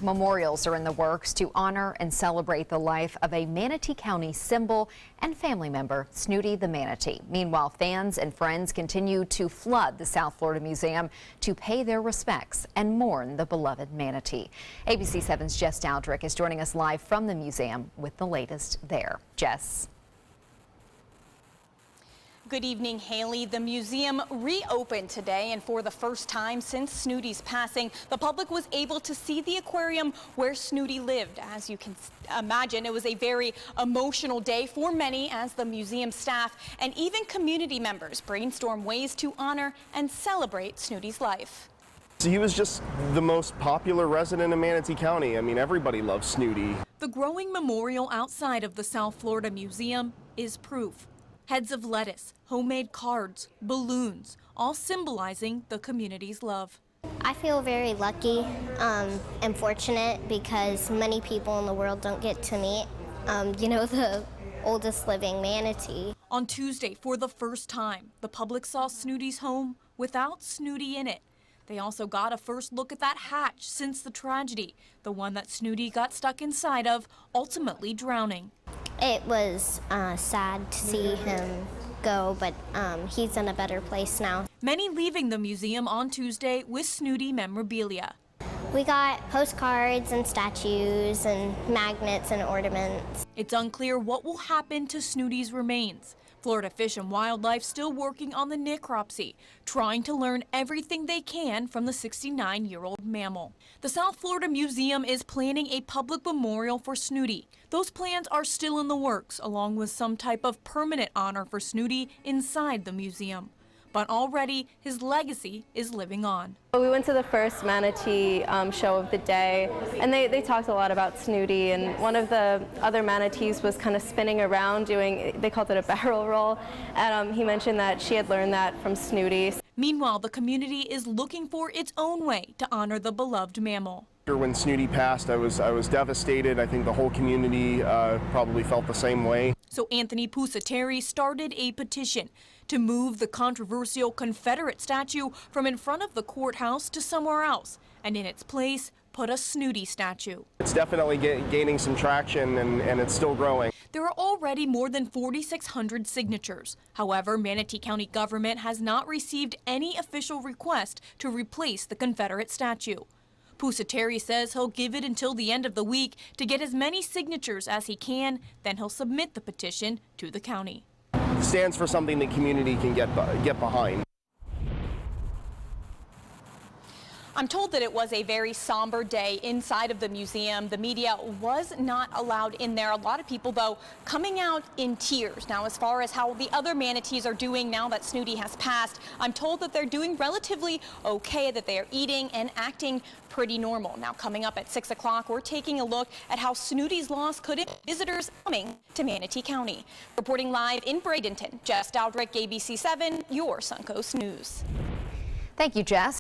Memorials are in the works to honor and celebrate the life of a Manatee County symbol and family member, Snooty the manatee. Meanwhile, fans and friends continue to flood the South Florida Museum to pay their respects and mourn the beloved manatee. ABC 7's Jess Dowdrick is joining us live from the museum with the latest there. Jess. Good evening, Haley. The museum reopened today, and for the first time since Snooty's passing, the public was able to see the aquarium where Snooty lived. As you can imagine, it was a very emotional day for many as the museum staff and even community members brainstorm ways to honor and celebrate Snooty's life. He was just the most popular resident in Manatee County. I mean, everybody loves Snooty. The growing memorial outside of the South Florida Museum is proof. Heads of lettuce, homemade cards, balloons, all symbolizing the community's love. I feel very lucky and fortunate because many people in the world don't get to meet, the oldest living manatee. On Tuesday, for the first time, the public saw Snooty's home without Snooty in it. They also got a first look at that hatch since the tragedy, the one that Snooty got stuck inside of, ultimately drowning. It was sad to see him go, but he's in a better place now. Many leaving the museum on Tuesday with Snooty memorabilia. We got postcards and statues and magnets and ornaments. It's unclear what will happen to Snooty's remains. Florida Fish and Wildlife still working on the necropsy, trying to learn everything they can from the 69-year-old mammal. The South Florida Museum is planning a public memorial for Snooty. Those plans are still in the works, along with some type of permanent honor for Snooty inside the museum. But already, his legacy is living on. We went to the first manatee show of the day, and they talked a lot about Snooty, and one of the other manatees was kind of spinning around doing, they called it a barrel roll, and he mentioned that she had learned that from Snooty. Meanwhile, the community is looking for its own way to honor the beloved mammal. When Snooty passed, I was devastated. I think the whole community probably felt the same way. So Anthony Pusateri started a petition to move the controversial Confederate statue from in front of the courthouse to somewhere else, and in its place, put a Snooty statue. It's definitely gaining some traction, and it's still growing. There are already more than 4,600 signatures. However, Manatee County government has not received any official request to replace the Confederate statue. Pusateri says he'll give it until the end of the week to get as many signatures as he can, then he'll submit the petition to the county. It stands for something the community can get behind. I'm told that it was a very somber day inside of the museum. The media was not allowed in there. A lot of people, though, coming out in tears. Now, as far as how the other manatees are doing now that Snooty has passed, I'm told that they're doing relatively okay, that they are eating and acting pretty normal. Now, coming up at 6 o'clock, we're taking a look at how Snooty's loss could impact visitors coming to Manatee County. Reporting live in Bradenton, Jess Dowdrick, ABC 7, your Suncoast News. Thank you, Jess.